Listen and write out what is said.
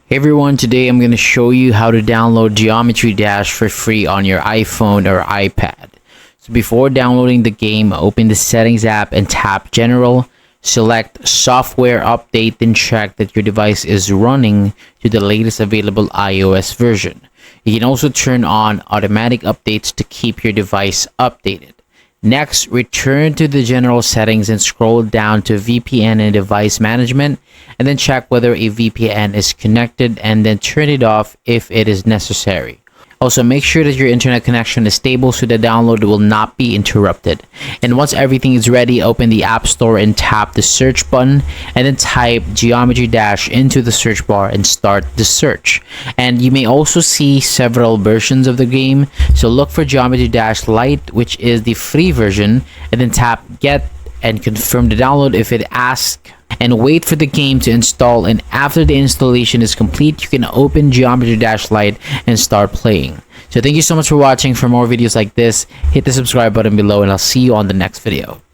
Hey everyone, today I'm going to show you how to download Geometry Dash for free on your iPhone or iPad. So before downloading the game, open the Settings app and tap General. Select Software Update, then check that your device is running to the latest available iOS version. You can also turn on automatic updates to keep your device updated. Next, return to the general settings and scroll down to VPN and device management, and then check whether a VPN is connected and then turn it off if it is necessary. Also, make sure that your internet connection is stable so the download will not be interrupted. And once everything is ready, open the App Store and tap the search button and then type Geometry Dash into the search bar and start the search. And you may also see several versions of the game. So look for Geometry Dash Lite, which is the free version, and then tap Get and confirm the download if it asks, and wait for the game to install. And after the installation is complete, you can open Geometry Dash Lite and start playing. So thank you so much for watching. For more videos like this, hit the subscribe button below and I'll see you on the next video.